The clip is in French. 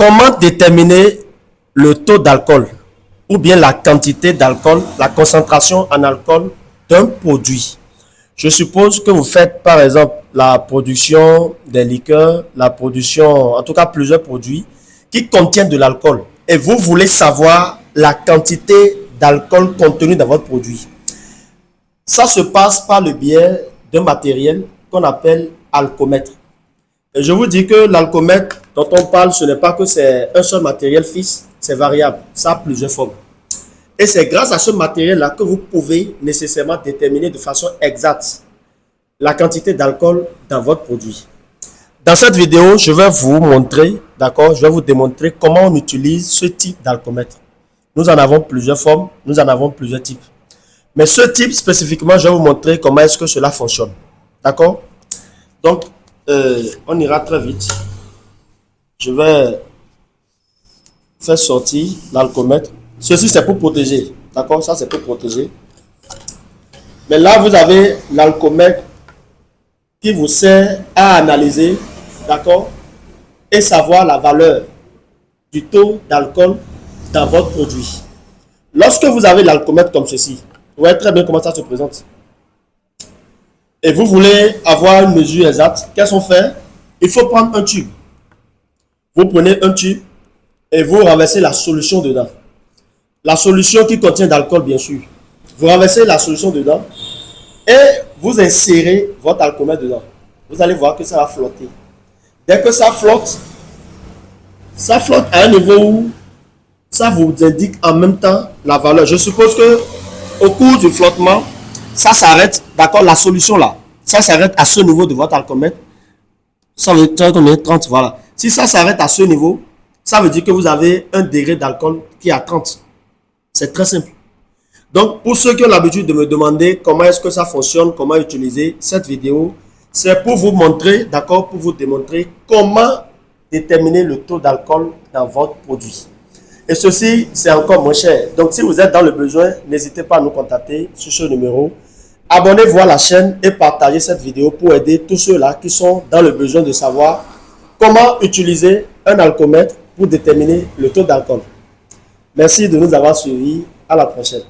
Comment déterminer le taux d'alcool ou bien la quantité d'alcool, la concentration en alcool d'un produit? Je suppose que vous faites par exemple la production des liqueurs, la production, en tout cas plusieurs produits qui contiennent de l'alcool et vous voulez savoir la quantité d'alcool contenue dans votre produit. Ça se passe par le biais d'un matériel qu'on appelle alcomètre. Et je vous dis que l'alcomètre dont on parle, ce n'est pas que c'est un seul matériel fixe, c'est variable, ça a plusieurs formes. Et c'est grâce à ce matériel-là que vous pouvez nécessairement déterminer de façon exacte la quantité d'alcool dans votre produit. Dans cette vidéo, je vais vous montrer, d'accord, je vais vous démontrer comment on utilise ce type d'alcomètre. Nous en avons plusieurs formes, nous en avons plusieurs types. Mais ce type spécifiquement, je vais vous montrer comment est-ce que cela fonctionne. D'accord? Donc, on ira très vite. Je vais faire sortir l'alcomètre. Ceci, c'est pour protéger. D'accord? Ça, c'est pour protéger. Mais là, vous avez l'alcomètre qui vous sert à analyser, d'accord, et savoir la valeur du taux d'alcool dans votre produit. Lorsque vous avez l'alcomètre comme ceci, vous voyez très bien comment ça se présente. Et vous voulez avoir une mesure exacte, qu'est-ce qu'on fait? Il faut prendre un tube. Vous prenez un tube et vous renversez la solution dedans. La solution qui contient d'alcool, bien sûr. Vous renversez la solution dedans et vous insérez votre alcomètre dedans. Vous allez voir que ça va flotter. Dès que ça flotte à un niveau où ça vous indique en même temps la valeur. Je suppose que au cours du flottement, ça s'arrête, d'accord, la solution là, ça s'arrête à ce niveau de votre alcomètre. Ça veut dire combien? 30, voilà. Si ça s'arrête à ce niveau, ça veut dire que vous avez un degré d'alcool qui est à 30. C'est très simple. Donc, pour ceux qui ont l'habitude de me demander comment est-ce que ça fonctionne, comment utiliser cette vidéo, c'est pour vous montrer, d'accord, pour vous démontrer comment déterminer le taux d'alcool dans votre produit. Et ceci, c'est encore moins cher. Donc, si vous êtes dans le besoin, n'hésitez pas à nous contacter sur ce numéro. Abonnez-vous à la chaîne et partagez cette vidéo pour aider tous ceux-là qui sont dans le besoin de savoir comment utiliser un alcomètre pour déterminer le taux d'alcool. Merci de nous avoir suivis. À la prochaine.